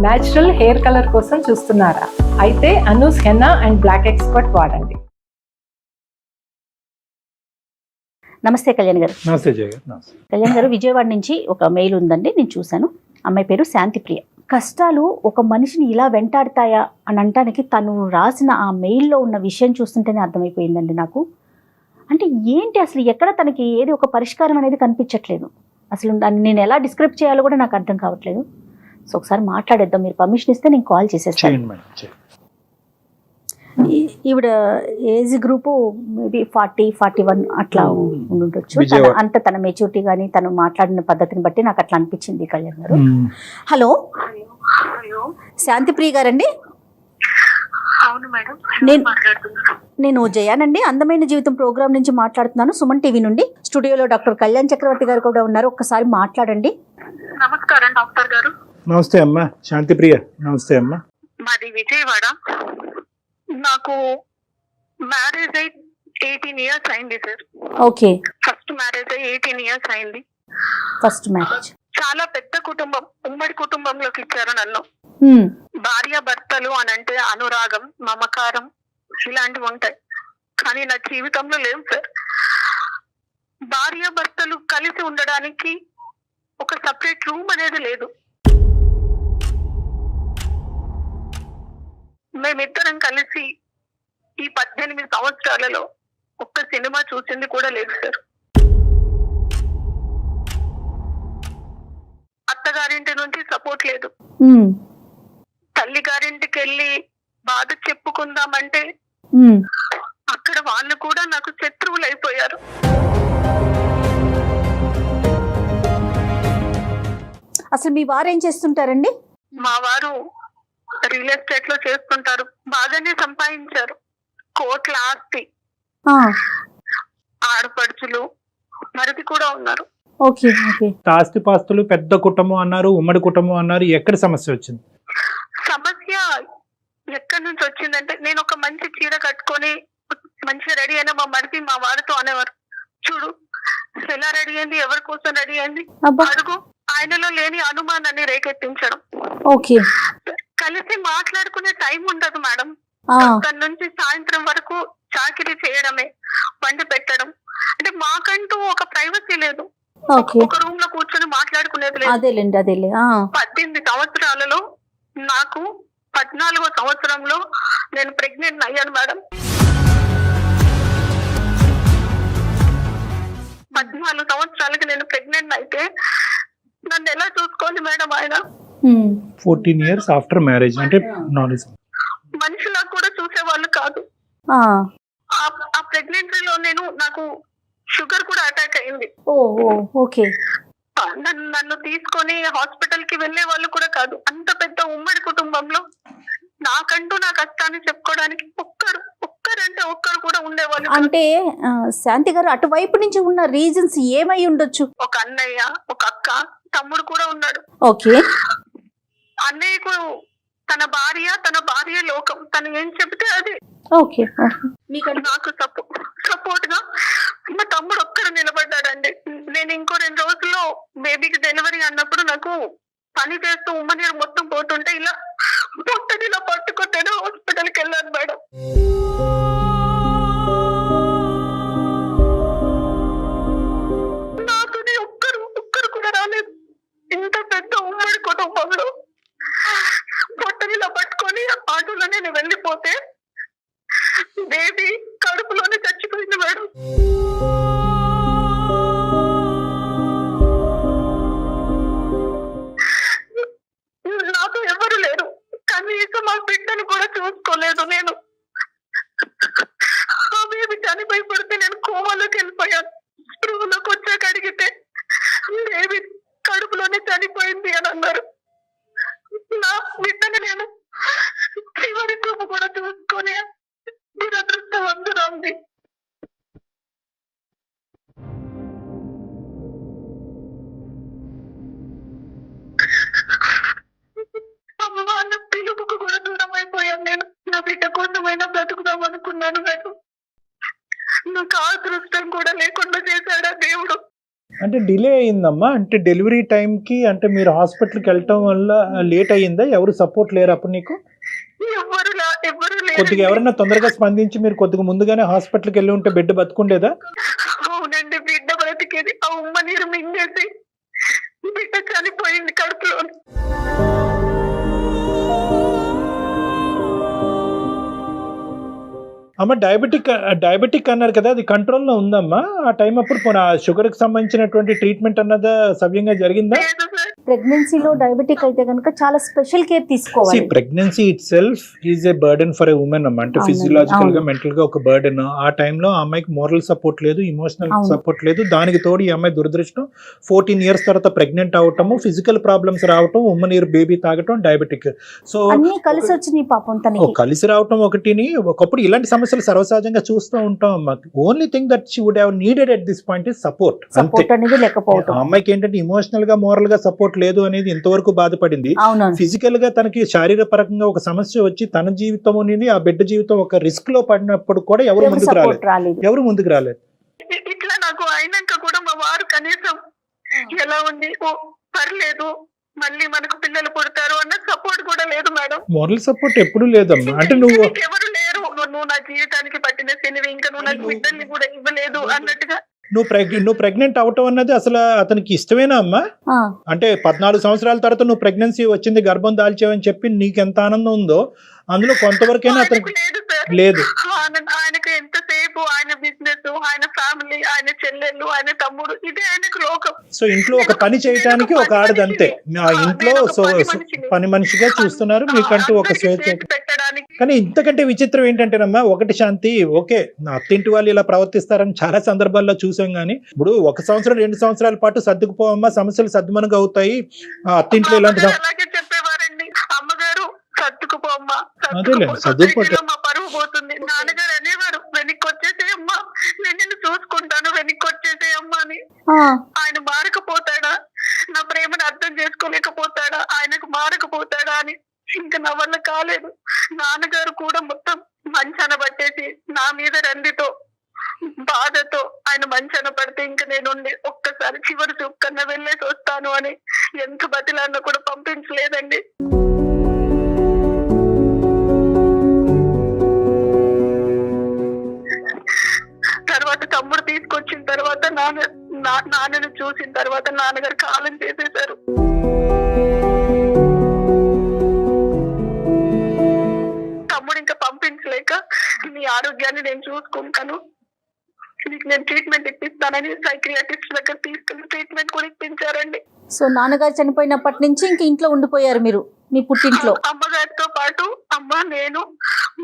Natural hair colour కోసం చూస్తున్నారా? అయితే Anoos henna and black expert వాడండి. నమస్తే కళ్యాణ్ గారు. నమస్తే జయ గారు. నమస్తే కళ్యాణ్ గారు, విజయవాడ నుంచి ఒక మెయిల్ ఉందండి, నేను చూశాను. అమ్మాయి పేరు శాంతిప్రియ. కష్టాలు ఒక మనిషిని ఇలా వెంటాడతాయా అని అంటానికి తను రాసిన ఆ మెయిల్లో ఉన్న విషయం చూస్తుంటేనే అర్థమైపోయిందండి నాకు. అంటే ఏంటి అసలు, ఎక్కడ తనకి ఏది ఒక పరిష్కారం అనేది కనిపించట్లేదు. అసలు దాన్ని నేను ఎలా డిస్క్రైబ్ చేయాలో కూడా నాకు అర్థం కావట్లేదు. సో ఒకసారి మాట్లాడేద్దాం, మీరు పర్మిషన్ ఇస్తే నేను కాల్ చేసేస్తాను. ఈవిడ ఏజ్ గ్రూపు మేబీ 40-41 అట్లా ఉండొచ్చు. అంత తన మెచ్యూరిటీ కానీ తను మాట్లాడిన పద్ధతిని బట్టి నాకు అట్లా అనిపించింది. కళ్యాణ్ గారు, హలో శాంతిప్రియ గారండి? అవును మేడం, నేను జయానండి, అందమైన జీవితం ప్రోగ్రామ్ నుంచి మాట్లాడుతున్నాను, సుమన్ టీవీ నుండి. స్టూడియోలో డాక్టర్ కళ్యాణ్ చక్రవర్తి గారు కూడా ఉన్నారు, ఒక్కసారి మాట్లాడండి. నమస్కారం డాక్టర్ గారు. నమస్తే అమ్మా శాంతిప్రియ. నమస్తే అమ్మా. మాది విజయవాడ. నాకు మ్యారేజ్ అయి 18 years అయింది సార్. ఓకే. ఫస్ట్ మ్యారేజ్ అయి 18 years అయింది. First marriage. చాలా పెద్ద కుటుంబం, ఉమ్మడి కుటుంబంలోకి ఇచ్చారు నన్ను. భార్య భర్తలు అని అంటే అనురాగం, మమకారం ఇలాంటివి ఉంటాయి, కానీ నా జీవితంలో లేవు సార్. భార్య భర్తలు కలిసి ఉండడానికి ఒక సపరేట్ రూమ్ అనేది లేదు. మేమిద్దరం కలిసి ఈ 18 సంవత్సరాలలో ఒక్క సినిమా చూసింది కూడా లేదు సార్. అత్తగారింటి నుంచి సపోర్ట్ లేదు. తల్లి గారింటికి వెళ్ళి బాధ చెప్పుకుందామంటే అక్కడ వాళ్ళు కూడా నాకు శత్రువులు అయిపోయారు. అసలు మీ వారు ఏం చేస్తుంటారండి? మా వారు రియల్ ఎస్టేట్ లో చేస్తుంటారు, బాగానే సంపాదించారు, కోట్ల ఆస్తి, ఆడపడుచులు మరిది కూడా ఉన్నారు. Okay okay. ఆస్తి పాస్తులు, పెద్ద కుటుంబం అన్నారు, ఉమ్మడి కుటుంబం అన్నారు, ఎక్కడ సమస్య వచ్చింది? సమస్య ఎక్కడి నుంచి వచ్చిందంటే, నేను ఒక మంచి చీర కట్టుకొని మంచిగా రెడీ అయినా మా మరిది మా వారితో అనేవారు, చూడు ఎలా రెడీ అయింది, ఎవరి కోసం రెడీ అయింది అడుగు. ఆయనలో లేని అనుమానాన్ని రేకెత్తించడం. ఓకే. కలిసి మాట్లాడుకునే టైం ఉండదు మేడం. తన నుంచి సాయంత్రం వరకు చాకిరీ చేయడమే, వండి పెట్టడం. అంటే మాకంటూ ఒక ప్రైవసీ లేదు, ఒక రూమ్ లో కూర్చొని మాట్లాడుకునేది లేదు. 18 సంవత్సరాలలో నాకు 14వ సంవత్సరంలో నేను ప్రెగ్నెంట్ అయ్యాను మేడం. 14 సంవత్సరాలకి నేను ప్రెగ్నెంట్ అయితే నన్ను ఎలా చూసుకోవాలి మేడం ఆయన? 14 years ఆఫ్టర్ మ్యారేజ్ అంటే మనిషిలా కూడా చూసేవాళ్ళు కాదు. ఆ ప్రెగ్నెన్సీలో నాకు షుగర్ కూడా అటాక్ అయింది. ఓకే. నన్ను తీసుకొని హాస్పిటల్ కి వెళ్లే వాళ్ళు కూడా కాదు. అంత పెద్ద ఉమ్మడి కుటుంబంలో నాకంటూ నా కష్టాన్ని చెప్పుకోవడానికి ఒక్కరంటే ఒక్కరు కూడా ఉండేవాళ్ళు. అంటే శాంతి గారు, అటువైపు నుంచి ఉన్న రీజన్స్ ఏమై ఉండొచ్చు? ఒక అన్నయ్య, ఒక అక్క, తమ్ముడు కూడా ఉన్నాడు. ఓకే. అన్నయ్యకు తన భార్య లోకం, తను ఏం చెబితే అది. ఓకే. నాకు సపోర్ట్ గా మా తమ్ముడు ఒక్కరు నిలబడ్డాడండి. నేను ఇంకో 2 రోజుల్లో బేబీకి డెలివరీ అన్నప్పుడు నాకు పని చేస్తూ ఉమ్మనీరు మొత్తం పోతుంటే ఇలా పొట్టని ఇలా పట్టుకుంటేనే హాస్పిటల్కి వెళ్ళాను మేడం. నాతోనే ఒక్కరు కూడా రాలేదు. ఇంత పెద్ద ఉమ్మడి కుటుంబంలో పొట్టని ఇలా పట్టుకొని ఆటోలో నేను వెళ్ళిపోతే బేబీ కడుపులోనే చచ్చిపోయింది మేడం. నాతో ఎవరు లేరు, కనీసం మా బిడ్డను కూడా చూసుకోలేదు నేను. ఆ బేబీ చనిపోయి పడితే నేను కోమాలోకి వెళ్ళిపోయాను. స్పృహలోకి వచ్చాక అడిగితే బేబీ కడుపులోనే చనిపోయింది అని అన్నారు. నా బిడ్డని నేను చివరి చూపు కూడా చూసుకొని దురదృష్టవంతురాంది. అమ్మ పిలుపుకు కూడా దూరం అయిపోయాను నేను. నా బిడ్డ కోసమైనా బ్రతుకుదాం అనుకున్నాను. నాకు ఆ దృష్టం కూడా లేకుండా చేశాడా దేవుడు. అంటే డిలే అయిందమ్మా, అంటే డెలివరీ టైంకి అంటే మీరు హాస్పిటల్కి వెళ్ళటం వల్ల లేట్ అయ్యిందా? ఎవరు సపోర్ట్ లేరు అప్పుడు నీకు? ఎవరు కొద్దిగా ఎవరైనా తొందరగా స్పందించి మీరు కొద్దిగా ముందుగానే హాస్పిటల్కి వెళ్ళి ఉంటే బిడ్డ బతుకుండేదా? అవునండి, బిడ్డ బ్రతికేది. ఆ ఉమ్మ నీరు మింగేసి బిడ్డ చనిపోయింది కడుపులో. అమ్మ డయాబెటిక్ అన్నారు కదా, అది కంట్రోల్లో ఉందమ్మా ఆ టైం అప్పుడు? పోనీ షుగర్కి సంబంధించినటువంటి ట్రీట్మెంట్ అన్నదా సవ్యంగా జరిగిందా? లేదు సార్. ప్రెగ్నెన్సీలో డయాబెటిక్ అయితే కనుక చాలా స్పెషల్ కేర్ తీసుకోవాలి. Pregnancy it self is a burden for a women అమ్మా. అంటే అవునండి, ఫిజియలాజికల్ గా అవును. మెంటల్ గా ఒక బర్డెన్. ఆ టైంలో ఆ అమ్మాయికి మోరల్ సపోర్ట్ లేదు, ఇమోషనల్ అవును. సపోర్ట్ లేదు. దానికి తోడు ఈ అమ్మాయి దురదృష్టం 14 years తర్వాత ప్రెగ్నెంట్ అవటము, ఫిజికల్ ప్రాబ్లమ్స్ రావటం, ఉమ్మనీరు బేబీ తాగటం, డయాబెటిక్. సో అన్ని కలిసి వచ్చినాయి పాపం తనకి. కలిసి రావటం ఒకటిని. ఒకప్పుడు ఇలాంటి సమస్యలు సర్వసహజంగా చూస్తూ ఉంటాం అమ్మా. Only thing that she would have needed at this point is support. అంతే. సపోర్ట్ అనేది లేకపోవటం. ఆ అమ్మాయికి ఏంటంటే ఇమోషనల్ గా మోరల్ గా సపోర్ట్ లేదు అనేది ఇంతవరకు బాధపడింది. అవునవును. ఫిజికల్ గా తనకి శారీరపరంగా ఒక సమస్య వచ్చి తన జీవితం అనేది ఆ బిడ్డ జీవితం ఒక రిస్క్ లో పడినప్పుడు కూడా ఎవరు ముందుకు సపోర్ట్ రాలేదు. ఎవరు ముందుకు రాలేదు. ఇట్లా నాకు అయినాక కూడా మా వారు కనీసం ఎలా ఉంది, ఓ పర్లేదు మళ్ళీ మనకు పిల్లలు పుడతారు అన్న సపోర్ట్ కూడా లేదు మేడం. మోరల్ సపోర్ట్ ఎప్పుడు లేదమ్మా. అంటే నువ్వు ఎవరు లేరు, నువ్వు నా జీవితానికి పట్టిన శనివి, ఇంకా నువ్వు నాకు బిడ్డల్ని కూడా ఇవ్వలేదు అన్నట్టుగా. నువ్వు ప్రెగ్నెంట్ అవటం అన్నది అసలు అతనికి ఇష్టమేనా అమ్మా? ఆ, అంటే 14 సంవత్సరాల తర్వాత నువ్వు ప్రెగ్నెన్సీ వచ్చింది, గర్భం దాల్చావని చెప్పి నీకు ఎంత ఆనందం ఉందో అందులో కొంతవరకైనా అతనికి లేదు సార్. లేదు. ఆయనకు ఎంతసేపు ఆయన బిజినెస్, ఆయన ఫ్యామిలీ, ఆయన చెల్లెళ్ళు, ఆయన తమ్ముడు, ఇదే ఆయనకు లోకం. సో ఇంట్లో ఒక పని చేయడానికి ఒక ఆడది అంతే. ఆ ఇంట్లో సో పని మనిషిగా చూస్తున్నారు, మీకంటూ ఒక స్వేచ్ఛ. పెట్టడానికి కానీ ఇంతకంటే విచిత్రం ఏంటంటేనమ్మా, ఒకటి శాంతి, ఓకే నా అత్తింటి వాళ్ళు ఇలా ప్రవర్తిస్తారని చాలా సందర్భాల్లో చూసాం. కానీ ఇప్పుడు 1 సంవత్సరం 2 సంవత్సరాల పాటు సర్దుకుపోవమ్మా, సమస్యలు సద్దుమనుగా అవుతాయి. అత్తింట్లో ఇలాంటి అలాగే చెప్పేవారండి. అమ్మగారు సర్దుకుపోమ్మా, అదేలే, చదువుకోవటం. మా పరువు పోతుంది. నాన్నగారు అనేవారు, వెనక్కి వచ్చేసే అమ్మా, నేను నిన్ను చూసుకుంటాను, వెనక్కి వచ్చేసే అమ్మా అని. ఆ, ఆయన మారకపోతాడా, నా ప్రేమను అర్థం చేసుకోలేకపోతాడా, ఆయనకు మారకపోతాడా అని ఇంకా నా వల్ల కాలేదు. నాన్నగారు కూడా మొత్తం మంచాన పట్టేసి నా మీద రందితో బాధతో ఆయన మంచాన పడితే ఇంకా నేనుండి ఒక్కసారి చివరి చూపు కన్నా వెళ్ళేసి వస్తాను అని ఎంత బతిలాన్నా కూడా పంపించలేదండి. తర్వాత తమ్ముడు తీసుకొచ్చిన తర్వాత నాన్నను చూసిన తర్వాత నాన్నగారు కాలం చేసేశారు. తమ్ముడు ఇంకా పంపించలేక, నీ ఆరోగ్యాన్ని నేను చూసుకుంటాను, నీకు నేను ట్రీట్మెంట్ ఇప్పిస్తానని సైకియాట్రిస్ట్ దగ్గర తీసుకుని ట్రీట్మెంట్ కూడా ఇప్పించారండి. సో నాన్నగారు చనిపోయినప్పటి నుంచి ఇంక ఇంట్లో ఉండిపోయారు మీరు, మీ పుట్టింట్లో. అమ్మగారితో పాటు అమ్మ, నేను,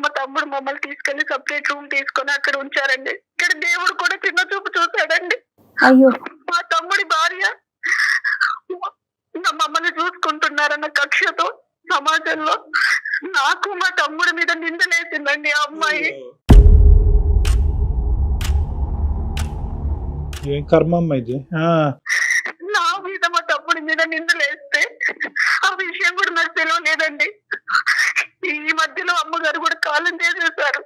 మా తమ్ముడు మమ్మల్ని తీసుకెళ్లి సపరేట్ రూమ్ తీసుకొని అక్కడ ఉంచారండి. ఇక్కడ దేవుడు కూడా చిన్న చూపు చూసాడండి. అయ్యో. మా తమ్ముడి భార్య మమ్మల్ని చూసుకుంటున్నారన్న కక్షతో సమాజంలో నాకు మా తమ్ముడి మీద నిందలేసిందండి ఆ అమ్మాయి. ఏం కర్మమ్మ ఇది. నా మీద మా తమ్ముడి మీద నిందలేస్తే ఆ విషయం కూడా నాకు తెలియలేదండి. ఈ మధ్యలో అమ్మగారు కూడా కాలం చేసేసారు.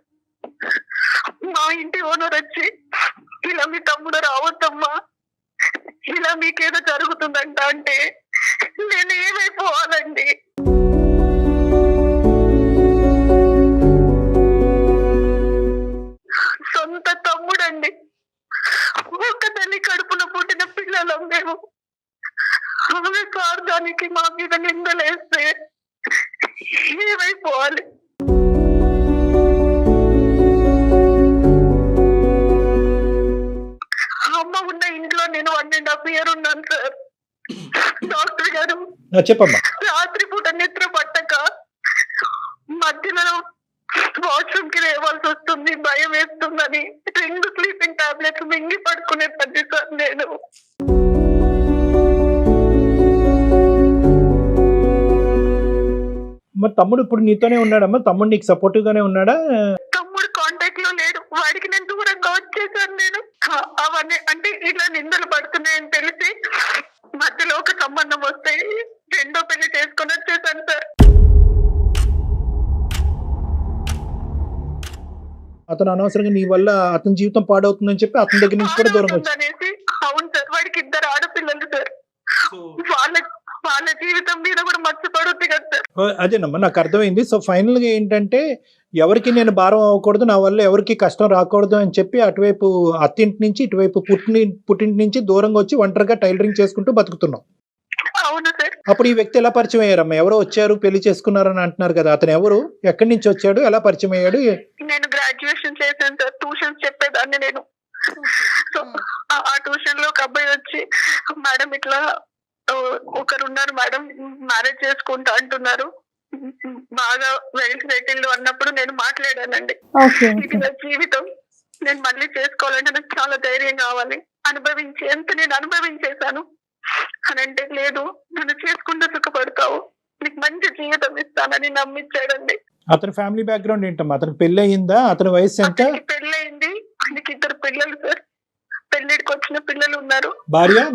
మా ఇంటి ఓనర్ వచ్చి, ఇలా మీ తమ్ముడు రావద్దమ్మా, ఇలా మీకేదో జరుగుతుందంట అంటే నేను ఏమైపోవాలండి? సొంత తమ్ముడండి, ఒక తల్లి కడుపున పుట్టిన పిల్లలం మేము. ఆమె స్వార్థానికి మా మీద నిందలేస్తే ఏమైపోవాలి? అమ్మ ఉన్న ఇంట్లో నేను 1.5 years ఉన్నాను సార్. డాక్టర్ గారు చెప్పమ్మా. రాత్రి పూట నిద్ర పట్టక మధ్యలో వాష్రూమ్ కి లేవాల్సి వస్తుంది, భయం వేస్తుందని 2 sleeping tablets మింగి పడుకునే పద్ధతి సార్ నేను. మరి తమ్ముడు ఇప్పుడు నీతోనే ఉన్నాడమ్మా? తమ్ముడు నీకు సపోర్టివ్ గానే ఉన్నాడా? తమ్ముడు కాంటాక్ట్ లో లేడు, వాడికి నేను దూరంగా వచ్చేసాను నేను. అవన్నీ అంటే ఇట్లా నిందలు పడుతున్నాయని తెలిసి మధ్యలో ఒక సంబంధం వస్తే 2వ పెళ్లి చేసుకొని వచ్చేసాను సార్. అతను అనవసరంగా నీ వల్ల అతని జీవితం పాడవుతుందని చెప్పి అతని దగ్గర నుంచి కూడా దూరంగా వచ్చి. అనేసి, అవును సార్, వాడికి 2 వాళ్ళ జీవితం మీద కూడా మర్చిపడుద్ది కదా సార్. అదేనమ్మా నాకు అర్థమైంది. సో ఫైనల్ గా ఏంటంటే ఎవరికి నేను భారం అవ్వకూడదు, నా వల్ల ఎవరికి కష్టం రాకూడదు అని చెప్పి అటువైపు అత్తింటి నుంచి ఇటువైపు పుట్టింటి నుంచి దూరంగా వచ్చి ఒంటరిగా టైలరింగ్ చేసుకుంటూ బతుకుతున్నాం. అవును సార్. అప్పుడు ఈ వ్యక్తి ఎలా పరిచయం అయ్యారమ్మా? ఎవరో వచ్చారు పెళ్లి చేసుకున్నారని అంటున్నారు కదా, అతను ఎవరు, ఎక్కడి నుంచి వచ్చాడు, ఎలా పరిచయం అయ్యాడు? నేను గ్రాడ్యుయేషన్ చేశాను సార్, ట్యూషన్స్ చెప్పేదాన్ని నేను. సో ఆ ట్యూషన్ లో ఒక అబ్బాయి వచ్చి, మేడం ఇట్లా ఒకరు ఉన్నారు మేడం, మ్యారేజ్ చేసుకుంటా అంటున్నారు, బాగా వెల్ సెటిల్డ్ అన్నప్పుడు నేను మాట్లాడానండి. ఇది నా జీవితం, నేను మళ్ళీ చేసుకోవాలంటే నాకు చాలా ధైర్యం కావాలి, ఎంత నేను అనుభవించేశాను అని అంటే, లేదు నన్ను చేసుకుంటూ సుఖపడతావు, నీకు మంచి జీవితం ఇస్తానని నమ్మించాడండి. అతని ఫ్యామిలీ బ్యాక్గ్రౌండ్ ఏంటమ్మా? అతనికి పెళ్లి అయిందా? అతని వయసు ఎంత? పెళ్ళయింది, ఆయనకి 2 పిల్లలు సార్, పెళ్లికి వచ్చిన పిల్లలు ఉన్నారు.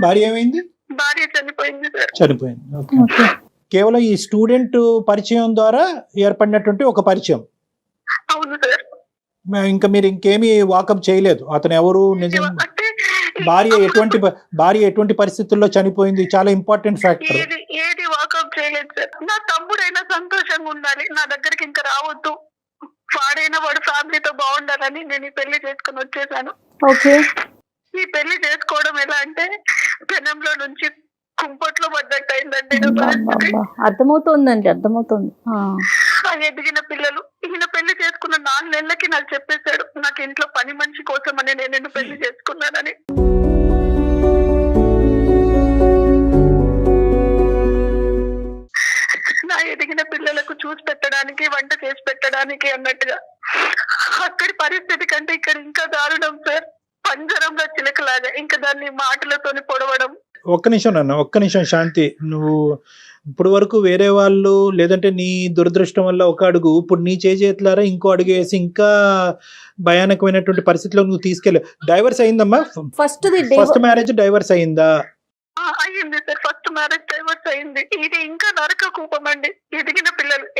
భార్య ఏమైంది? భార్య చనిపోయింది సార్. చనిపోయింది. కేవలం ఈ స్టూడెంట్ పరిచయం ద్వారా ఏర్పడినటువంటి ఒక పరిచయం. అవును సార్. ఇంకా మీరు ఇంకేమీ వాకప్ చేయలేదు అతను ఎవరు, నిజం భార్య ఎటువంటి పరిస్థితుల్లో చనిపోయింది, చాలా ఇంపార్టెంట్ ఫ్యాక్టర్. ఏది వాకప్ చేయలేదు సార్. నా తమ్ముడైనా సంతోషంగా ఉండాలి, నా దగ్గరికి ఇంకా రావద్దు, వాడైనా వాడు ఫ్యామిలీతో బాగుండాలని నేను ఈ పెళ్లి చేసుకుని వచ్చేసాను. ఈ పెళ్లి చేసుకోవడం ఎలా అంటే పెనంలో నుంచి కుంపట్లో పడ్డట్టు అయిందండి. అర్థమవుతోంది. ఎదిగిన పిల్లలు, ఈయన పెళ్లి చేసుకున్న 4 నెలలకి నాకు చెప్పేశాడు, నాకు ఇంట్లో పని మనిషి కోసం అని నేను పెళ్లి చేసుకున్నానని. నా ఎదిగిన పిల్లలకు చూసి పెట్టడానికి, వంట చేసి పెట్టడానికి అన్నట్టుగా. అక్కడి పరిస్థితి కంటే ఇక్కడ ఇంకా దారుణం సార్, పంజరంలో చిలకలాగా ఇంకా దాన్ని మాటలతోని పొడవడం. ఒక్క నిమిషం శాంతి, నువ్వు ఇప్పుడు వరకు వేరే వాళ్ళు లేదంటే నీ దురదృష్టం వల్ల ఒక అడుగు, ఇప్పుడు నీ చేతులారా ఇంకో అడుగు వేసి ఇంకా భయానకమైనటువంటి పరిస్థితిలో నువ్వు తీసుకెళ్ళి. డైవర్స్ అయిందమ్మా? ఫస్ట్ మ్యారేజ్ డైవర్స్ అయిందా? అయ్యింది సార్, ఫస్ట్ మ్యారేజ్ డైవర్స్ అయింది. ఇది ఇంకా నరక కూపం అండి.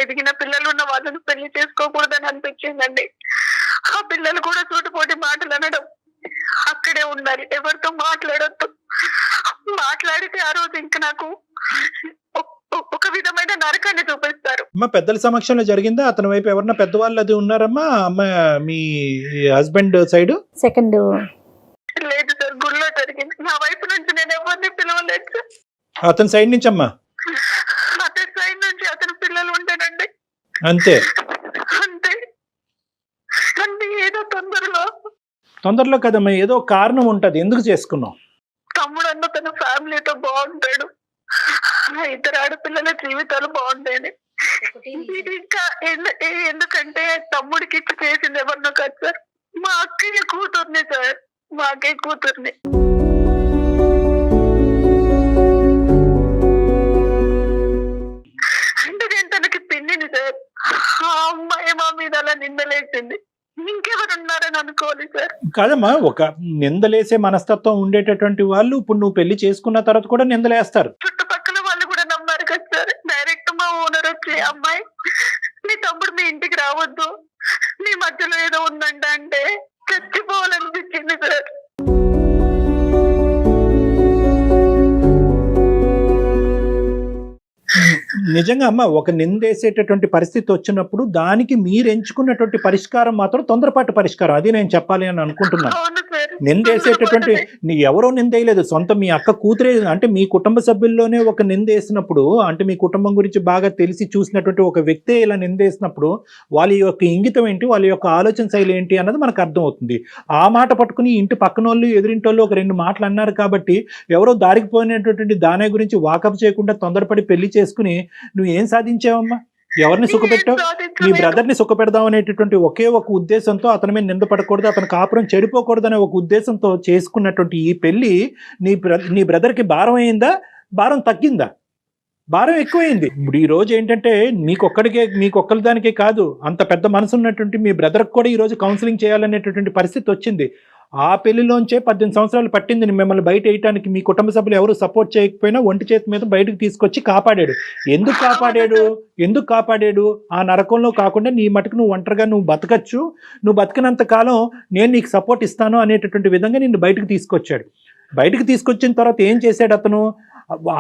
ఎదిగిన పిల్లలు ఉన్న వాళ్ళని పెళ్లి చేసుకోకూడదని అనిపించిందండి. ఆ పిల్లలు కూడా సూటిపోటి మాటలు అనడం, అక్కడే ఉండాలి, ఎవరితో మాట్లాడొద్దు, మాట్లాడితే ఆ రోజు ఇంకా నాకు ఒక విధమైన నరకాన్ని చూపిస్తారు. అమ్మా పెద్దల సమక్షంలో జరిగిందా? అతని వైపు ఎవరన్నా పెద్దవాళ్ళు అది ఉన్నారమ్మా? అమ్మ మీ హస్బెండ్ సైడ్? సెకండ్ లేదు సార్, గుళ్ళో జరిగింది. నా వైపు నుంచి నేను ఎవరిని పిలవలేదు సార్. అతని సైడ్ నుంచి అమ్మా? అతని సైడ్ నుంచి అతని పిల్లలు ఉంటానండి. అంతే అంటే ఏదో తొందరలో కదమ్మా, ఏదో కారణం ఉంటది. ఎందుకు చేసుకున్నావు? తమ్ముడు అన్న తన ఫ్యామిలీతో బాగుంటాడు, 2 ఆడపిల్లల జీవితాలు బాగుంటాయని. ఇంకా ఎందుకంటే తమ్ముడికి ఇచ్చి చేసింది ఎవరినో కాదు సార్, మా అక్కయ్య కూతుర్ని సార్, మా అక్కయ్య కూతుర్ని. అంటే నేను తనకి పిన్నిని సార్, ఆ అమ్మాయి మా మీద అలా నిందలేసింది, ఇంకెవరున్నారని అనుకోవాలి సార్. కాదమ్మా, ఒక నిందలేసే మనస్తత్వం ఉండేటటువంటి వాళ్ళు ఇప్పుడు నువ్వు పెళ్లి చేసుకున్న తర్వాత కూడా నిందలేస్తారు. చుట్టుపక్కల వాళ్ళు కూడా నమ్మారు కదా సార్. డైరెక్ట్ మా ఓనర్ వచ్చి, అమ్మాయి మీ తమ్ముడు మీ ఇంటికి రావద్దు, మీ మధ్యలో ఏదో ఉందంట అంటే చచ్చిపోవాలనిపించింది సార్. నిజంగా అమ్మ, ఒక నిందేసేటటువంటి పరిస్థితి వచ్చినప్పుడు దానికి మీరు ఎంచుకున్నటువంటి పరిష్కారం మాత్రం తొందరపాటు పరిష్కారం, అది నేను చెప్పాలి అని అనుకుంటున్నాను. నిందేసేటటువంటి ఎవరో నిందేయలేదు, సొంత మీ అక్క కూతురే, అంటే మీ కుటుంబ సభ్యుల్లోనే ఒక నిందేసినప్పుడు, అంటే మీ కుటుంబం గురించి బాగా తెలిసి చూసినటువంటి ఒక వ్యక్తే ఇలా నిందేసినప్పుడు వాళ్ళ యొక్క ఇంగితం ఏంటి, వాళ్ళ యొక్క ఆలోచన శైలి ఏంటి అన్నది మనకు అర్థమవుతుంది. ఆ మాట పట్టుకుని ఇంటి పక్కన వాళ్ళు ఎదురింటోళ్ళు ఒక 2 మాటలు అన్నారు కాబట్టి ఎవరో దారికి పోయినటువంటి దాని గురించి వాకప్ చేయకుండా తొందరపడి పెళ్లి చేసుకుని నువ్వు ఏం సాధించావమ్మా? ఎవరిని సుఖపెట్టావు? నీ బ్రదర్ని సుఖపెడదాం అనేటటువంటి ఒకే ఒక ఉద్దేశంతో, అతని మీద నిందపడకూడదు, అతని కాపురం చెడిపోకూడదు అనే ఒక ఉద్దేశంతో చేసుకున్నటువంటి ఈ పెళ్లి నీ బ్రదర్కి భారం అయిందా, భారం తగ్గిందా? భారం ఎక్కువైంది. ఇప్పుడు ఈ రోజు ఏంటంటే మీకొక్కరి దానికే కాదు, అంత పెద్ద మనసు ఉన్నటువంటి మీ బ్రదర్కి కూడా ఈ రోజు కౌన్సిలింగ్ చేయాలనేటటువంటి పరిస్థితి వచ్చింది. ఆ పెళ్లిలోంచే 18 సంవత్సరాలు పట్టింది మిమ్మల్ని బయట వేయటానికి. మీ కుటుంబ సభ్యులు ఎవరు సపోర్ట్ చేయకపోయినా ఒంటి చేతి మీద బయటకు తీసుకొచ్చి కాపాడాడు. ఎందుకు కాపాడాడు? ఆ నరకంలో కాకుండా నీ మటుకు నువ్వు ఒంటరిగా నువ్వు బతకచ్చు, నువ్వు బతికినంత కాలం నేను నీకు సపోర్ట్ ఇస్తాను అనేటటువంటి విధంగా నిన్ను బయటకు తీసుకొచ్చాడు. బయటకు తీసుకొచ్చిన తర్వాత ఏం చేశాడు అతను?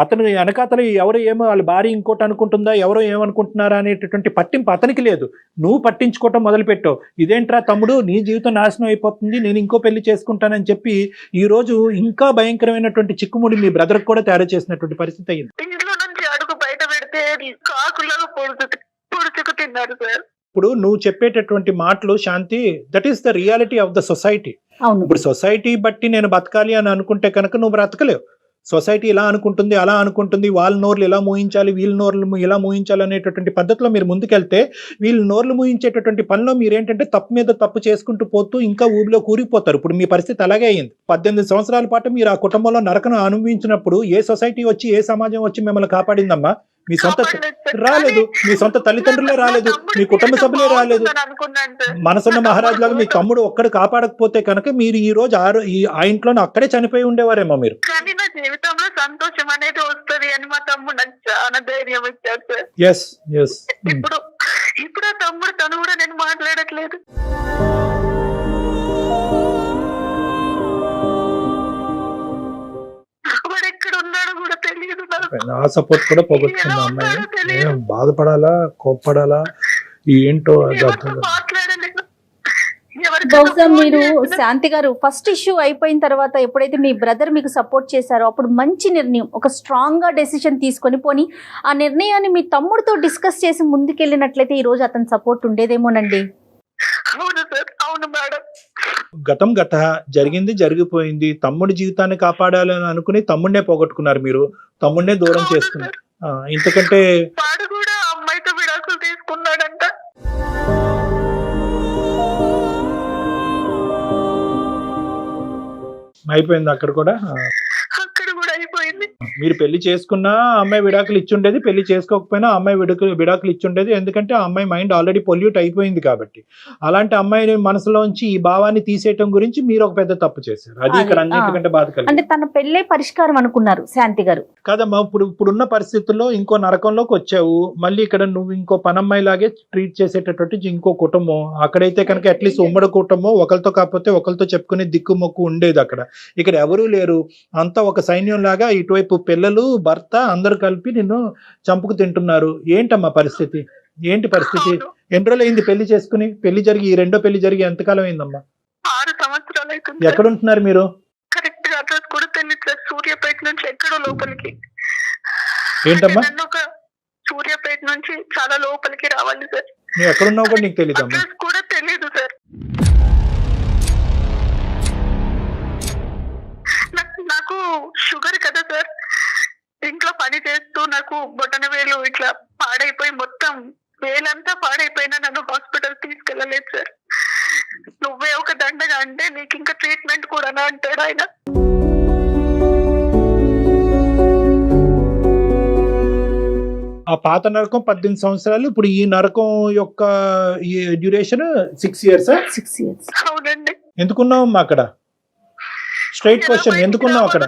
అతను వెనకాతల ఎవరు ఏమో వాళ్ళ భార్య ఇంకోటి అనుకుంటుందా, ఎవరో ఏమనుకుంటున్నారా అనేటటువంటి పట్టింపు అతనికి లేదు. నువ్వు పట్టించుకోవటం మొదలుపెట్టావు. ఇదేంట్రా తమ్ముడు, నీ జీవితం నాశనం అయిపోతుంది, నేను ఇంకో పెళ్లి చేసుకుంటానని చెప్పి ఈ రోజు ఇంకా భయంకరమైనటువంటి చిక్కుముడి మీ బ్రదర్ కూడా తయారు చేసినటువంటి పరిస్థితి అయింది. ఇంట్లో నుంచి అడుగు బయట పెడితే కాకులాగా పొడుచుకు తిన్నారు సార్. ఇప్పుడు నువ్వు చెప్పేటటువంటి మాటలు Shanti, that is the reality of the society. అవును. ఇప్పుడు సొసైటీ బట్టి నేను బతకాలి అని అనుకుంటే కనుక నువ్వు బ్రతకలేవు. సొసైటీ ఇలా అనుకుంటుంది, అలా అనుకుంటుంది, వాళ్ళ నోర్లు ఇలా మూయించాలి, వీళ్ళ నోర్లు ఇలా మూయించాలి అనేటటువంటి పద్ధతిలో మీరు ముందుకెళ్తే వీళ్ళు నోర్లు మూయించేటటువంటి పనిలో మీరేంటంటే తప్పు మీద తప్పు చేసుకుంటూ పోతూ ఇంకా ఊబిలో కూరిపోతారు. ఇప్పుడు మీ పరిస్థితి అలాగే అయింది. 18 సంవత్సరాల పాటు మీరు ఆ కుటుంబంలో నరకను అనుభవించినప్పుడు ఏ సొసైటీ వచ్చి, ఏ సమాజం వచ్చి మిమ్మల్ని కాపాడిందమ్మా? మీ సొంత రాలేదు, మీ సొంత తల్లిదండ్రులే రాలేదు, మీ కుటుంబ సభ్యులే రాలేదు. మనసున్న మహారాజు లాగా మీ తమ్ముడు ఒక్కడు కాపాడకపోతే కనుక మీరు ఈ రోజు ఆ ఇంట్లోనే అక్కడే చనిపోయి ఉండేవారేమో మీరు. కానీ నా జీవితంలో సంతోషం అనేది వస్తుంది అని మా తమ్ముడు నాకు చాలా ధైర్యం ఇచ్చారు సార్. Yes yes. ఇప్పుడు ఆ తమ్ముడు తను కూడా నేను మాట్లాడట్లేదు. వాడు ఎక్కడ ఉన్నాడో కూడా తెలియదు. ఆ సపోర్ట్ కూడా పోగొట్టుకుందా అమ్మాయి? బాధపడాలా, కోప్పడాలా, ఏంటో అది అర్థం. మాట్లాడలేదు. బహుశా మీరు శాంతి గారు ఫస్ట్ ఇష్యూ అయిపోయిన తర్వాత ఎప్పుడైతే మీ బ్రదర్ మీకు సపోర్ట్ చేశారో అప్పుడు మంచి నిర్ణయం, ఒక స్ట్రాంగ్ గా డెసిషన్ తీసుకొని పోని ఆ నిర్ణయాన్ని మీ తమ్ముడితో డిస్కస్ చేసి ముందుకెళ్ళినట్లయితే ఈ రోజు అతని సపోర్ట్ ఉండేదేమోనండి. అవును సార్, అవును మేడం. గతం గత జరిగింది జరిగిపోయింది. తమ్ముడి జీవితాన్ని కాపాడాలని అనుకుని తమ్ముడినే పోగొట్టుకున్నారు మీరు, తమ్ముడినే దూరం చేసుకున్నారు. ఇంతకంటే వాడు కూడా అమ్మాయితో విడాకులు తీసుకున్నాడంట. అయిపోయింది అక్కడ కూడా. అయిపోయింది. మీరు పెళ్లి చేసుకున్నా అమ్మాయి విడాకులు ఇచ్చుండేది, పెళ్లి చేసుకోకపోయినా అమ్మాయి విడాకులు ఇచ్చుండేది. ఎందుకంటే ఆ అమ్మాయి మైండ్ ఆల్రెడీ పొల్యూట్ అయిపోయింది కాబట్టి. అలాంటి అమ్మాయి మనసులోంచి ఈ భావాన్ని తీసేయటం గురించి మీరు ఒక పెద్ద తప్పు చేశారు. అది ఇక్కడ అన్నిటికంటే బాధ కలిగింది. అంటే తన పెళ్ళే పరిష్కారం అనుకున్నారు శాంతి గారు కాదమ్మా. ఇప్పుడున్న పరిస్థితుల్లో ఇంకో నరకంలోకి వచ్చావు. మళ్ళీ ఇక్కడ నువ్వు ఇంకో పనమ్మాయి లాగే ట్రీట్ చేసేటటువంటి ఇంకో కుటుంబం. అక్కడైతే కనుక అట్లీస్ట్ ఉమ్మడి కుటుంబం, ఒకరితో కాకపోతే ఒకరితో చెప్పుకునే దిక్కు మొక్కు ఉండేది. అక్కడ ఇక్కడ ఎవరూ లేరు. అంతా ఒక సైన్యం లాగా ఇటువైపు పిల్లలు, భర్త అందరు కలిపి నిన్ను చంపుకు తింటున్నారు. ఏంటమ్మా పరిస్థితి? ఏంటి పరిస్థితి? ఎన్ని రోజులు అయింది పెళ్లి చేసుకుని? పెళ్లి జరిగి ఈ రెండో పెళ్లి జరిగి ఎంతకాలం అయిందమ్మా? 6 సంవత్సరాలు. ఎక్కడ ఉంటున్నారు మీరు? కరెక్ట్ గా అడ్రస్ కూడా తెలియదు. సూర్యాపేట నుంచి ఎక్కడో లోపలికి. ఏంటమ్మా? సూర్యాపేట నుంచి చాలా లోపలికి రావాలి సార్. నువ్వు ఎక్కడున్నావు కూడా నీకు తెలియదమ్మా? అడ్రస్ కూడా తెలియదు సార్. నాకు షుగర్ కదా సార్. ఇంట్లో పని చేస్తూ నాకు బొటన వేలు ఇట్లా పాడైపోయి మొత్తం వేలంతా పాడైపోయినా నన్ను హాస్పిటల్ తీసుకెళ్ళలేదు సార్. నువ్వే ఒక దండగా అంటే నీకు ఇంకా ట్రీట్మెంట్ కూడా అంటాడు ఆయన. ఆ పాత నరకం 18 సంవత్సరాలు, ఇప్పుడు ఈ నరకం యొక్క డ్యూరేషన్ 6 years. 6 years. అవునండి. ఎందుకున్నావమ్మా అక్కడ? స్ట్రైట్ క్వశ్చన్, ఎందుకున్నావు అక్కడ?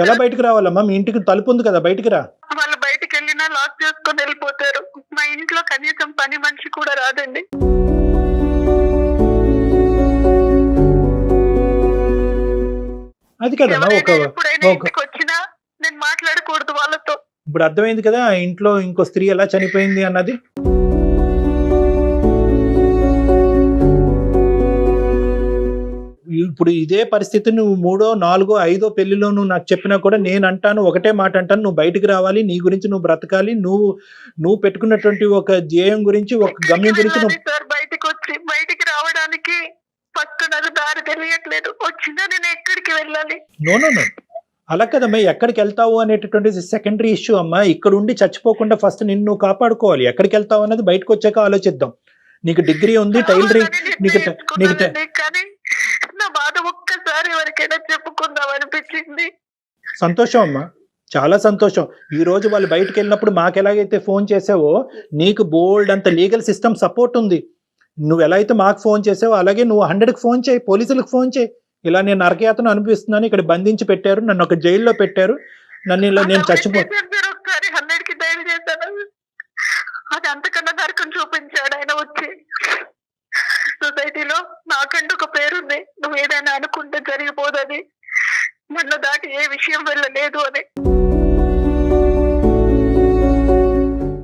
ఎలా బయటకు రావాలమ్మా? మీ ఇంటికి తలుపు ఉంది కదా, బయటికి రా. వాళ్ళు బయటికి వెళ్ళినా లాక్ చేసుకొని వెళ్ళిపోతారు. మా ఇంట్లో కనీసం పని మనిషి కూడా రాదండి. అది కదమ్మా. ఇంటికి వచ్చినా నేను మాట్లాడకూడదు వాళ్ళతో. ఇప్పుడు అర్థమైంది కదా ఇంట్లో ఇంకో స్త్రీ ఎలా చనిపోయింది అన్నది. ఇప్పుడు ఇదే పరిస్థితి నువ్వు 3వ, 4వ, 5వ పెళ్లిలో నువ్వు నాకు చెప్పినా కూడా నేను అంటాను, ఒకటే మాట అంటాను, నువ్వు బయటికి రావాలి, నీ గురించి నువ్వు బ్రతకాలి, నువ్వు పెట్టుకున్నటువంటి ఒక ధ్యేయం గురించి, ఒక గమ్యం గురించి నువ్వు బయటికి రావడానికి ఫస్ట్ నాకు దారి తెలియట్లేదు. వచ్చినా నేను ఎక్కడికి వెళ్ళాలి? నో అలా కదమ్మా. ఎక్కడికి వెళ్తావు అనేటటువంటి సెకండరీ ఇష్యూ అమ్మా. ఇక్కడ ఉండి చచ్చిపోకుండా ఫస్ట్ నిన్ను కాపాడుకోవాలి. ఎక్కడికి వెళ్తావు అన్నది బయటకు వచ్చాక ఆలోచిద్దాం. నీకు డిగ్రీ ఉంది, టైలరింగ్, కానీ నా బాధ ఒక్కసారి ఎవరికైనా చెప్పుకుందాం అనిపించింది. సంతోషం అమ్మా, చాలా సంతోషం. ఈ రోజు వాళ్ళు బయటకు వెళ్ళినప్పుడు మాకు ఎలాగైతే ఫోన్ చేసావో నీకు బోల్డ్ అంత లీగల్ సిస్టమ్ సపోర్ట్ ఉంది. నువ్వు ఎలా అయితే మాకు ఫోన్ చేసావో అలాగే నువ్వు 100కి ఫోన్ చేయి, పోలీసులకు ఫోన్ చేయి. ఇలా నేను నరకయాతను అనిపిస్తున్నాను, ఇక్కడ బంధించి పెట్టారు, నన్ను ఒక జైల్లో పెట్టారు, నన్ను ఇలా నేను ఒకసారి 100కి డైల్ చేశాను. అది అంతకన్నా నరకం చూపించాడు ఆయన వచ్చి. సొసైటీలో నాకంటూ ఒక పేరుంది, నువ్వు ఏదైనా అనుకుంటే జరిగిపోదని, నన్ను దాటి ఏ విషయం వెళ్ళలేదు అని.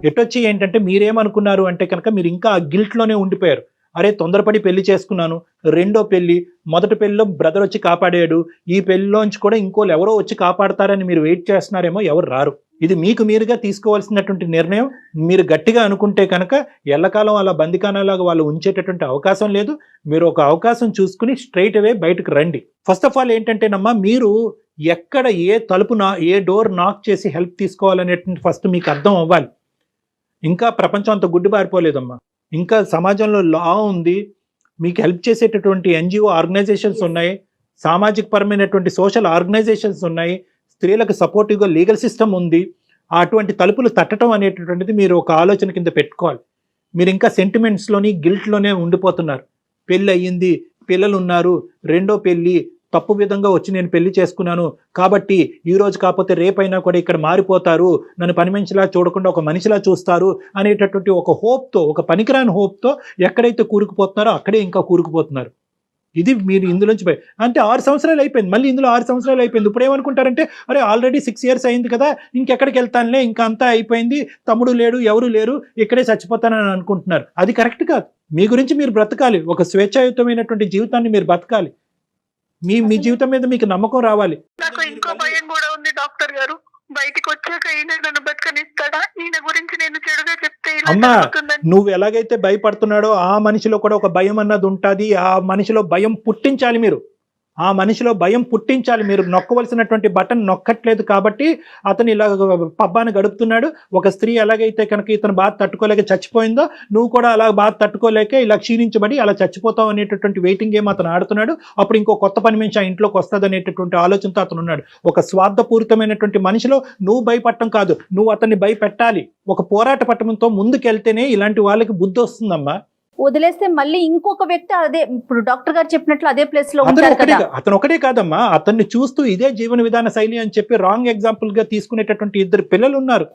ఎటొచ్చి ఏంటంటే మీరేమనుకున్నారు అంటే కనుక మీరు ఇంకా ఆ గిల్ట్లోనే ఉండిపోయారు. అరే తొందరపడి పెళ్లి చేసుకున్నాను, రెండో పెళ్లి, మొదటి పెళ్లిలో బ్రదర్ వచ్చి కాపాడాడు, ఈ పెళ్లిలోంచి కూడా ఇంకోళ్ళు ఎవరో వచ్చి కాపాడతారని మీరు వెయిట్ చేస్తున్నారేమో, ఎవరు రారు. ఇది మీకు మీరుగా తీసుకోవాల్సినటువంటి నిర్ణయం. మీరు గట్టిగా అనుకుంటే కనుక ఎల్లకాలం అలా బందికానాలాగా వాళ్ళు ఉంచేటటువంటి అవకాశం లేదు. మీరు ఒక అవకాశం చూసుకుని స్ట్రైట్ అవే బయటకు రండి. ఫస్ట్ ఆఫ్ ఆల్ ఏంటంటేనమ్మా, మీరు ఎక్కడ ఏ తలుపు ఏ డోర్ నాక్ చేసి హెల్ప్ తీసుకోవాలనేటువంటి ఫస్ట్ మీకు అర్థం అవ్వాలి. ఇంకా ప్రపంచం అంత గుడ్డిబారిపోలేదమ్మా. ఇంకా సమాజంలో లా ఉంది, మీకు హెల్ప్ చేసేటటువంటి ఎన్జిఓ ఆర్గనైజేషన్స్ ఉన్నాయి, సామాజిక పరమైనటువంటి సోషల్ ఆర్గనైజేషన్స్ ఉన్నాయి, స్త్రీలకు సపోర్టివ్గా లీగల్ సిస్టమ్ ఉంది. అటువంటి తలుపులు తట్టడం అనేటటువంటిది మీరు ఒక ఆలోచన కింద పెట్టుకోవాలి. మీరు ఇంకా సెంటిమెంట్స్లోని గిల్ట్లోనే ఉండిపోతున్నారు. పెళ్ళి అయ్యింది, పిల్లలు ఉన్నారు, రెండో పెళ్ళి, తప్పు విధంగా వచ్చి నేను పెళ్లి చేసుకున్నాను కాబట్టి ఈ రోజు కాకపోతే రేపైనా కూడా ఇక్కడ మారిపోతారు, నన్ను పని మనిషిలా చూడకుండా ఒక మనిషిలా చూస్తారు అనేటటువంటి ఒక హోప్తో, ఒక పనికిరాని హోప్తో ఎక్కడైతే కూరుకుపోతున్నారో అక్కడే ఇంకా కూరుకుపోతున్నారు. ఇది మీరు ఇందులోంచి అంటే 6 సంవత్సరాలు అయిపోయింది, మళ్ళీ ఇందులో 6 సంవత్సరాలు అయిపోయింది. ఇప్పుడు ఏమనుకుంటారంటే అరే ఆల్రెడీ 6 years అయింది కదా, ఇంకెక్కడికి వెళ్తానులే, ఇంకా అంతా అయిపోయింది, తమ్ముడు లేడు, ఎవరు లేరు, ఇక్కడే చచ్చిపోతానని అనుకుంటున్నారు. అది కరెక్ట్ కాదు. మీ గురించి మీరు బ్రతకాలి, ఒక స్వేచ్ఛాయుతమైనటువంటి జీవితాన్ని మీరు బతకాలి. మీ జీవితం మీద మీకు నమ్మకం రావాలి. నాకు ఇంకో భయం కూడా ఉంది డాక్టర్ గారు, బయటికి వచ్చాక ఈయన నన్ను బతకనిస్తాడా, ఈయన గురించి నేను చెడుగా చెప్తే అమ్మా, నువ్వు ఎలాగైతే భయపడుతున్నాడో ఆ మనిషిలో కూడా ఒక భయం అన్నది ఉంటుంది. ఆ మనిషిలో భయం పుట్టించాలి మీరు. ఆ మనిషిలో భయం పుట్టించాలి. మీరు నొక్కవలసినటువంటి బటన్ నొక్కట్లేదు కాబట్టి అతను ఇలా పబ్బాన్ని గడుపుతున్నాడు. ఒక స్త్రీ ఎలాగైతే కనుక ఇతను బాధ తట్టుకోలేక చచ్చిపోయిందో, నువ్వు కూడా అలా బాధ తట్టుకోలేక ఇలా క్షీణించబడి అలా చచ్చిపోతావు అనేటటువంటి వెయిటింగ్ గేమ్ అతను ఆడుతున్నాడు. అప్పుడు ఇంకో కొత్త పని మనిషి ఆ ఇంట్లోకి వస్తుంది అనేటటువంటి ఆలోచనతో అతను ఉన్నాడు. ఒక స్వార్థపూరితమైనటువంటి మనిషిలో నువ్వు భయపడటం కాదు, నువ్వు అతన్ని భయపెట్టాలి. ఒక పోరాట పట్టణంతో ముందుకెళ్తేనే ఇలాంటి వాళ్ళకి బుద్ధి వస్తుందమ్మా. వదిలేస్తే మళ్ళీ ఇంకొక వ్యక్తి అదే, ఇప్పుడు డాక్టర్ గారు చెప్పినట్లు అదే ప్లేస్ లో ఉంటారు కదా. అతను ఒకటే కాదమ్మా, అతన్ని చూస్తూ ఇదే జీవన విధాన శైలి అని చెప్పి రాంగ్ ఎగ్జాంపుల్ గా తీసుకునేటటువంటి 2 పిల్లలు ఉన్నారు.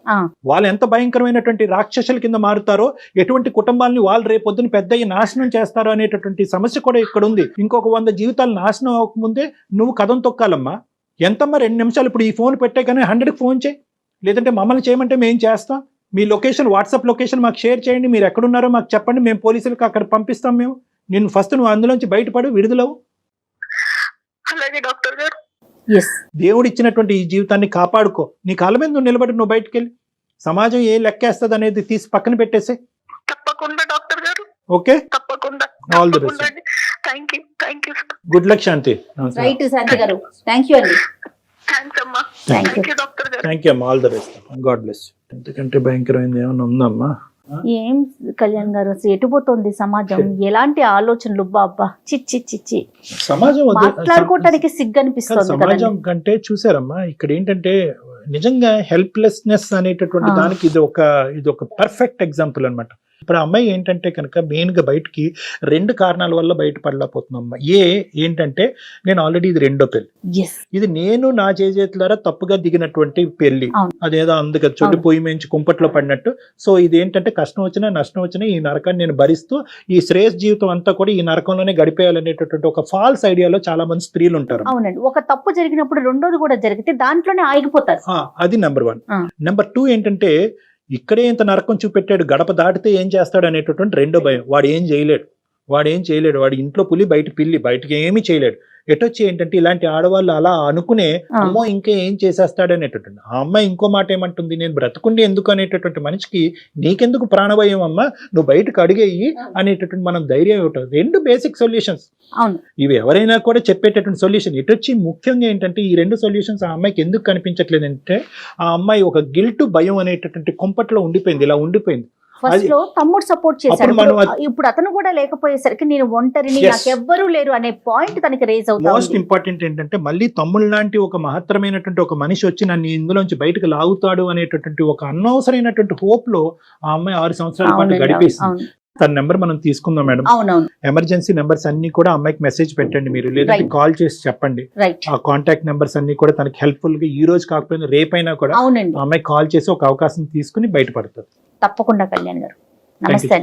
వాళ్ళు ఎంత భయంకరమైనటువంటి రాక్షసుల కింద మారుతారో, ఎటువంటి కుటుంబాలని వాళ్ళు రేపొద్దున పెద్ద నాశనం చేస్తారో అనేటటువంటి సమస్య కూడా ఇక్కడ ఉంది. ఇంకొక 100 జీవితాలు నాశనం అవ్వకముందే నువ్వు కథం తొక్కాలమ్మా. ఎంతమ్మా 2 నిమిషాలు, ఇప్పుడు ఈ ఫోన్ పెట్టే కానీ 100కి ఫోన్ చేయి, లేదంటే మమ్మల్ని చేయమంటే మేము చేస్తాం. మీ లొకేషన్, వాట్సాప్ లొకేషన్ మాకు షేర్ చేయండి, మీరు ఎక్కడున్నారో మాకు చెప్పండి, మేము పోలీసులకు అక్కడ పంపిస్తాం. మేము నేను ఫస్ట్ నువ్వు అందులోంచి బయటపడి విడుదలవు. అలాగే డాక్టర్ గారు. దేవుడు ఇచ్చినటువంటి ఈ జీవితాన్ని కాపాడుకో. నీ కాళ్ళ మీద నువ్వు నిలబడి నువ్వు బయటకు వెళ్ళి సమాజం ఏ లెక్కేస్తుంది అనేది తీసి పక్కన పెట్టేసే. తప్పకుండా డాక్టర్ గారు. ఓకే, తప్పకుండా. All the best. Thank you. Good luck Shanti. Right Shanti గారు, థ్యాంక్ యూ అండి. థ్యాంక్స్ అమ్మా. థ్యాంక్ యూ డాక్టర్ గారు. థ్యాంక్ యూ అమ్మా, all the best. God bless. ఎందుకంటే భయంకరమైంది ఏమైనా ఉందమ్మా? ఏం కళ్యాణ్ గారు, అసలు ఎటుపోతుంది సమాజం? ఎలాంటి ఆలోచనలు, బాబా చిచ్చి చిచ్చి. సమాజం మాట్లాడుకోవటానికి సిగ్గు అనిపిస్తుంది. సమాజం కంటే చూసారమ్మా, ఇక్కడ ఏంటంటే నిజంగా హెల్ప్లెస్నెస్ అనేటటువంటి దానికి ఇది ఒక పర్ఫెక్ట్ ఎగ్జాంపుల్ అన్నమాట. ఇప్పుడు ఆ అమ్మాయి ఏంటంటే కనుక మెయిన్ గా బయటికి 2 కారణాల వల్ల బయటపడలేకపోతున్నామ్మా. ఏంటంటే నేను ఆల్రెడీ ఇది రెండో పెళ్లి, ఇది నేను నా చేతులారా తప్పుగా దిగినటువంటి పెళ్లి. అదేదో అందుకే చొట్టు పొయ్యి మేంచి కుంపట్లో పడినట్టు. సో ఇది ఏంటంటే కష్టం వచ్చినా నష్టం వచ్చినా ఈ నరకాన్ని నేను భరిస్తూ ఈ శ్రేయస్ జీవితం అంతా కూడా ఈ నరకంలోనే గడిపేయాలనేటటువంటి ఒక ఫాల్స్ ఐడియాలో చాలా మంది స్త్రీలు ఉంటారు. అవునండి, ఒక తప్పు జరిగినప్పుడు రెండోది కూడా జరిగితే దాంట్లోనే ఆగిపోతారు. అది నెంబర్ 1. నెంబర్ 2 ఏంటంటే ఇక్కడే ఇంత నరకం చూపెట్టాడు, గడప దాటితే ఏం చేస్తాడు అనేటటువంటి రెండో భయం. వాడు ఏం చేయలేడు, వాడి ఇంట్లో పులి బయట పిల్లి, బయటకి ఏమీ చేయలేడు. ఎటొచ్చి ఏంటంటే ఇలాంటి ఆడవాళ్ళు అలా అనుకునే అమ్మో ఇంకా ఏం చేసేస్తాడు అనేటటువంటి. ఆ అమ్మాయి ఇంకో మాట ఏమంటుంది, నేను బ్రతుకుండి ఎందుకు అనేటటువంటి మనిషికి నీకెందుకు ప్రాణభయం అమ్మా, నువ్వు బయటకు అడిగేయి అనేటటువంటి మనం ధైర్యం ఇవ్వటం. 2 బేసిక్ సొల్యూషన్స్ ఇవి, ఎవరైనా కూడా చెప్పేటటువంటి సొల్యూషన్. ఇటొచ్చి ముఖ్యంగా ఏంటంటే ఈ 2 సొల్యూషన్స్ ఆ అమ్మాయికి ఎందుకు కనిపించట్లేదు అంటే ఆ అమ్మాయి ఒక గిల్ట్ భయం అనేటటువంటి కుంపట్లో ఉండిపోయింది, ఇలా ఉండిపోయింది. ఫస్ట్ లో తమ్ముడు సపోర్ట్ చేశాడు, ఇప్పుడు అతను కూడా లేకపోయేసరికి నేను ఒంటరిని, నాకు ఎవ్వరూ లేరు అనే పాయింట్ తనకి రేజ్ అవుతుంది. మోస్ట్ ఇంపార్టెంట్ ఏంటంటే మళ్ళీ తమ్ముడు లాంటి ఒక మహత్తరమైనటువంటి ఒక మనిషి వచ్చి నన్ను ఇందులోంచి బయటకు లాగుతాడు అనేటటువంటి ఒక అనవసరమైనటువంటి హోప్ లో ఆ అమ్మాయి 6 సంవత్సరాల పాటు గడిపేసింది. తన నెంబర్ మనం తీసుకుందాం మేడం. ఎమర్జెన్సీ నెంబర్స్ అన్ని కూడా అమ్మాయికి మెసేజ్ పెట్టండి మీరు, లేదా కాల్ చేసి చెప్పండి. ఆ కాంటాక్ట్ నెంబర్స్ అన్ని కూడా తనకి హెల్ప్ఫుల్ గా ఈ రోజు కాకపోయినా రేపైనా కూడా అమ్మాయి కాల్ చేసి ఒక అవకాశం తీసుకుని బయటపడుతుంది. తప్పకుండా కళ్యాణ్ గారు. నమస్తే.